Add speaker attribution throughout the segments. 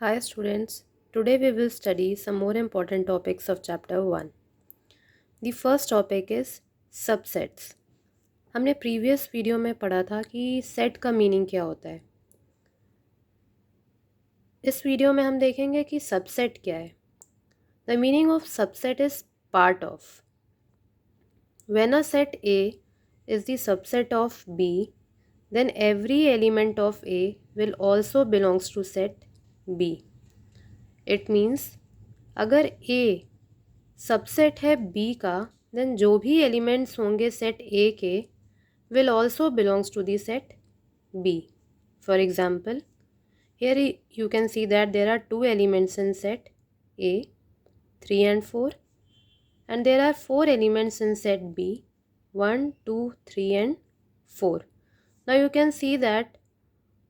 Speaker 1: Hi students, today we will study some more important topics of chapter 1. The first topic is subsets. हमने previous video में पढ़ा था कि set का meaning क्या होता है। इस वीडियो में हम देखेंगे कि सबसेट क्या है। The meaning of subset is part of. When a set A is the subset of B, then every element of A will also belongs to set B. It means अगर A subset है B का then जो भी elements होंगे set A के will also belongs to the set B. For example here you can see that there are two elements in set A, 3 and 4, and there are four elements in set B, 1, 2, 3 and 4. Now you can see that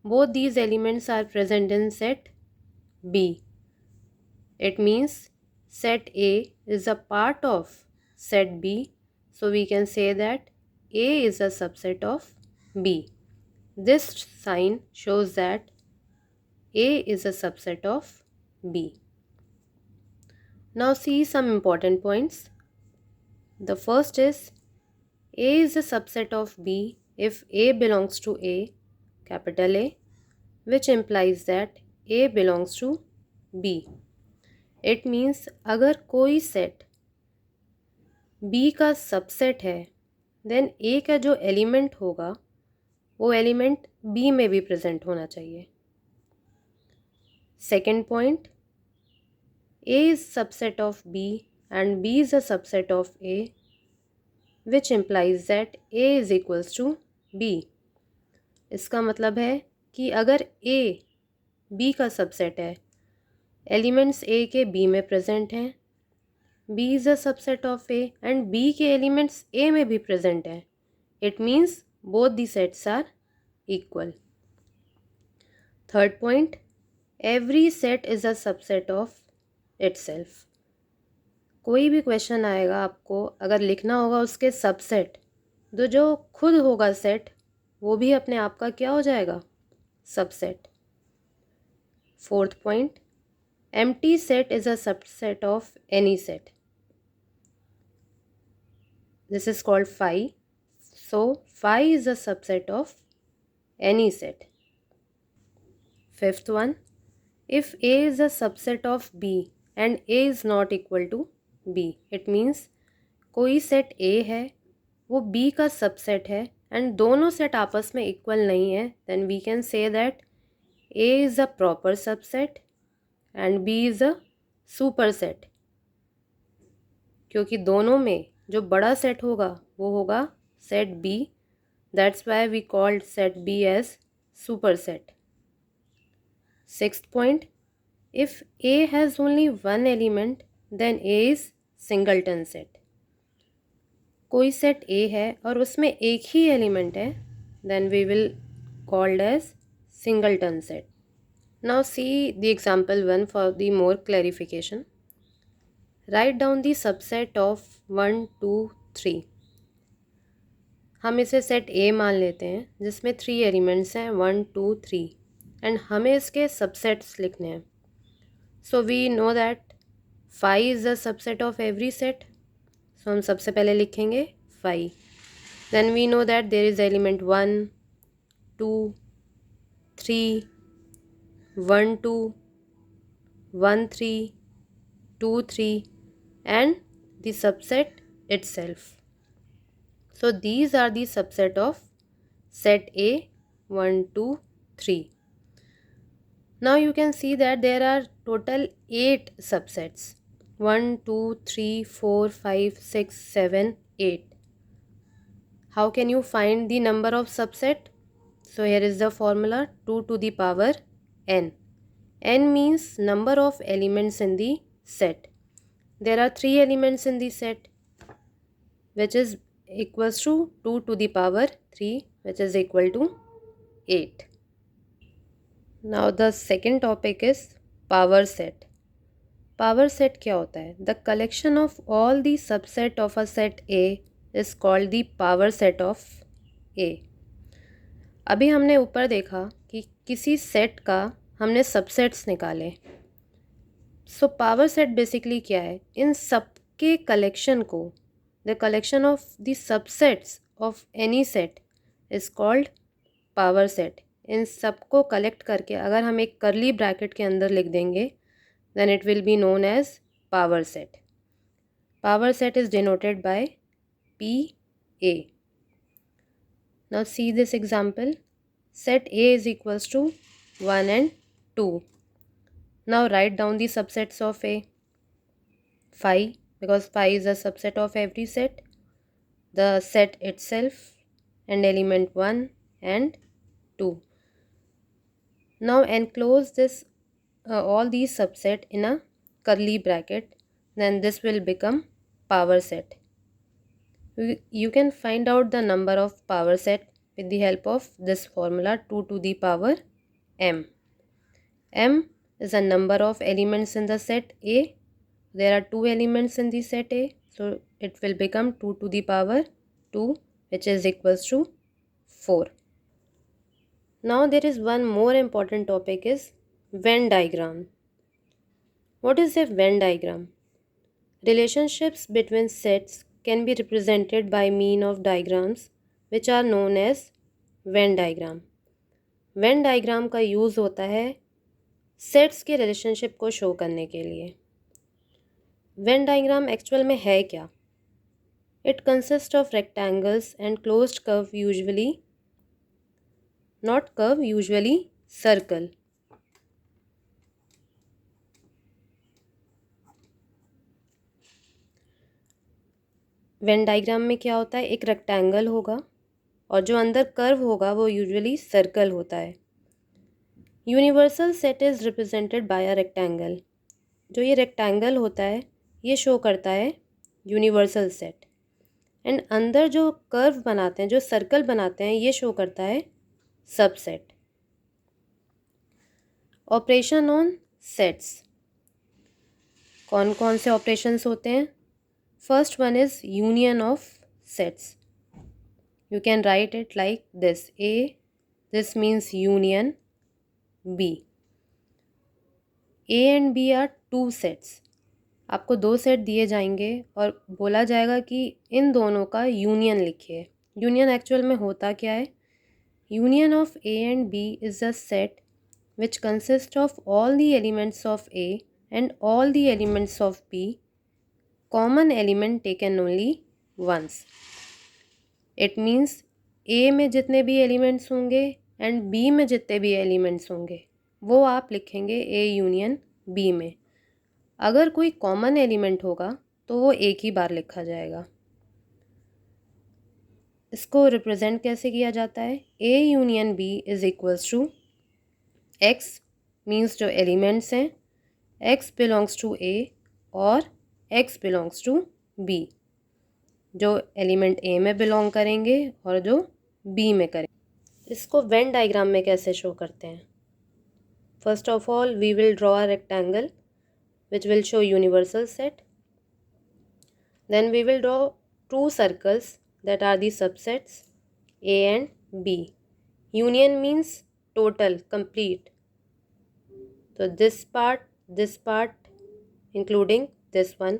Speaker 1: both these elements are present in set B. It means set A is a part of set B, so we can say that A is a subset of B. This sign shows that A is a subset of B. Now see some important points. The first is A is a subset of B if A belongs to A, capital A, which implies that A belongs to B. It means अगर कोई set B का subset है then ए का जो element होगा वो element B में भी प्रेजेंट होना चाहिए. Second point, A is subset of B and B is a subset of A which implies that A is equals to B. इसका मतलब है कि अगर ए बी का सबसेट है, एलिमेंट्स ए के बी में प्रेजेंट हैं, B is a subset of A and B के elements A में भी present हैं. It means both the sets are equal. Third point, every set is a subset of itself. कोई भी question आएगा आपको अगर लिखना होगा उसके सबसेट, तो जो खुद होगा सेट वो भी अपने आप का क्या हो जाएगा, subset. Fourth point, empty set is a subset of any set. This is called phi. So phi is a subset of any set. Fifth one, if A is a subset of B and A is not equal to B, it means कोई set A है वो B का subset है and दोनों set आपस में equal नहीं है, then we can say that A is a proper subset and B is a super set. क्योंकि दोनों में जो बड़ा सेट होगा वो होगा set B. That's why we called set B as superset. Sixth point, if A has only one element, then A is singleton set. कोई set A है और उसमें एक ही एलिमेंट है, then we will called as singleton set. Now see the example 1 for the more clarification. Write down the subset of 1, 2, 3. हम इसे set A मान लेते हैं जिसमें 3 एलिमेंट्स हैं 1, 2, 3 एंड हमें इसके सबसेट्स लिखने हैं. So we know that phi is the subset of every set. So हम सबसे पहले लिखेंगे phi. Then we know that there is element 1, 2, 3, 1, 2, 1, 3, 2, 3 and the subset itself. So these are the subset of set A 1, 2, 3. Now you can see that there are total 8 subsets. 1, 2, 3, 4, 5, 6, 7, 8. How can you find the number of subset? So here is the formula 2 to the power n. N means number of elements in the set. There are 3 elements in the set which is equals to 2 to the power 3 which is equal to 8. Now the second topic is power set. Power set क्या होता है? The collection of all the subset of a set A is called the power set of A. अभी हमने ऊपर देखा कि किसी set का हमने सबसेट्स निकाले। सो पावर सेट बेसिकली क्या है, इन सब के कलेक्शन को, the collection of the subsets of any set is called power set. इन सब को कलेक्ट करके अगर हम एक करली ब्रैकेट के अंदर लिख देंगे then it will be known as power set. Power set is denoted by PA. Now see this example. Set A is equals to 1 and 2. Now write down the subsets of A. Phi, because phi is a subset of every set. The set itself and element 1 and 2. Now enclose this all these subset in a curly bracket, then this will become power set. You can find out the number of power set with the help of this formula 2 to the power m. M is a number of elements in the set A. There are 2 elements in the set A, so it will become 2 to the power 2, which is equals to 4. Now there is one more important topic is Venn diagram. What is a Venn diagram? Relationships between sets can be represented by means of diagrams which are known as Venn diagram. Venn diagram का use होता है sets के relationship को show करने के लिए। Venn diagram actual में है क्या? It consists of rectangles and closed curve, usually not curve, usually circle. Venn diagram में क्या होता है, एक रेक्टेंगल होगा और जो अंदर कर्व होगा वो यूजुअली सर्कल होता है। Universal set is represented by a rectangle. जो ये रेक्टेंगल होता है ये शो करता है यूनिवर्सल सेट, एंड अंदर जो कर्व बनाते हैं, जो सर्कल बनाते हैं, ये शो करता है सबसेट। ऑपरेशन ऑन सेट्स, कौन कौन से ऑपरेशंस होते हैं? First one is union of sets. You can write it like this. This means union. B. A and B are two sets. आपको 2 सेट दिए जाएंगे और बोला जाएगा कि इन दोनों का यूनियन लिखिए। यूनियन एक्चुअल में होता क्या है? Union of A and B is a set which consists of all the elements of A and all the elements of B, common element taken only once. It means A में जितने भी elements होंगे and B में जितने भी elements होंगे वो आप लिखेंगे A यूनियन B में। अगर कोई कॉमन एलिमेंट होगा तो वो एक ही बार लिखा जाएगा। इसको रिप्रेजेंट कैसे किया जाता है? A union B is equals to X, means जो एलिमेंट्स हैं, X बिलोंग्स टू A और X बिलोंग्स टू B। जो एलिमेंट A में बिलोंग करेंगे और जो B में करेंगे। इसको वेन डायग्राम में कैसे शो करते हैं? First of all we will draw a rectangle which will show universal set. Then we will draw 2 circles that are the subsets A and B. Union means total, complete. So this part including this one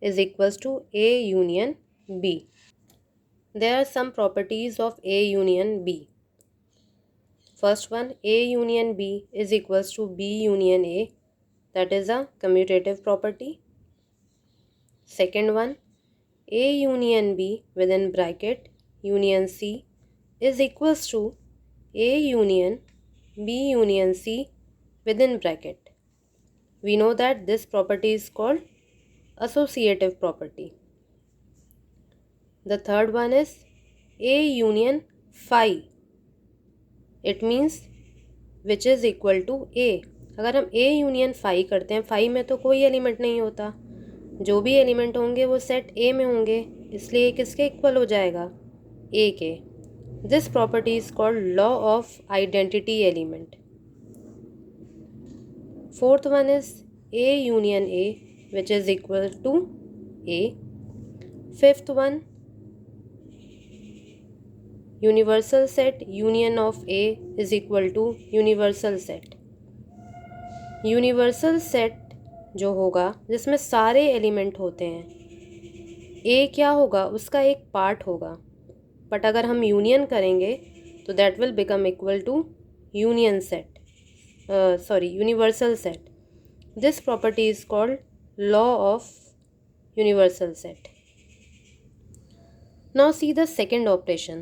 Speaker 1: is equals to A union B. There are some properties of A union B. First one, A union B is equals to B union A. That is a commutative property. Second one, A union B within bracket union C is equals to A union B union C within bracket. We know that this property is called associative property. The third one is A union phi. It means which is equal to A. अगर हम A union phi करते हैं, phi में तो कोई element नहीं होता, जो भी एलिमेंट होंगे वो सेट A में होंगे, इसलिए किसके इक्वल हो जाएगा? A के। This property is called law of identity element. Fourth one is A union A which is equal to A। Fifth one, universal set union of A is equal to universal set. Universal set जो होगा जिसमें सारे element होते हैं, ए क्या होगा, उसका एक पार्ट होगा, बट अगर हम यूनियन करेंगे तो that will become equal to union set, universal set. This property is called law of universal set. Now see the second operation.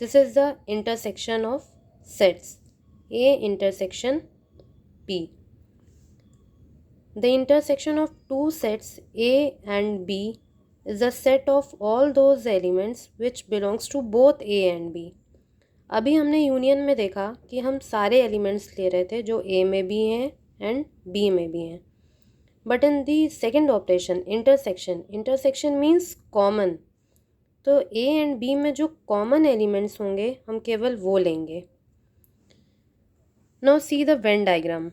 Speaker 1: This is the intersection of sets A intersection B. The intersection of two sets A and B is the set of all those elements which belongs to both A and B. अभी हमने union में देखा कि हम सारे elements ले रहे थे जो A में भी हैं एंड B में भी हैं. But in the second operation intersection, intersection means common, तो ए एंड बी में जो कॉमन एलिमेंट्स होंगे हम केवल वो लेंगे. Now see the Venn diagram.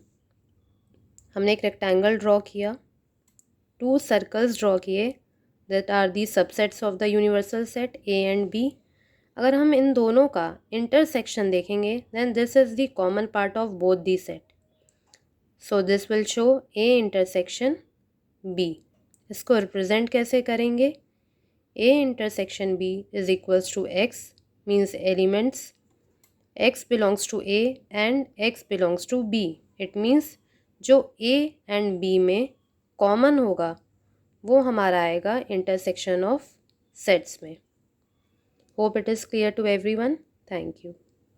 Speaker 1: हमने एक रेक्टेंगल ड्रॉ किया, टू सर्कल्स ड्रॉ किए that are the subsets of the universal set A and B. अगर हम इन दोनों का इंटरसेक्शन देखेंगे then this is the common part of both the set. So this will show A intersection B. इसको represent कैसे करेंगे? A intersection B is equals to X, means elements X belongs to A and X belongs to B. It means जो A and B में common होगा वो हमारा आएगा intersection of sets में. Hope it is clear to everyone. Thank you.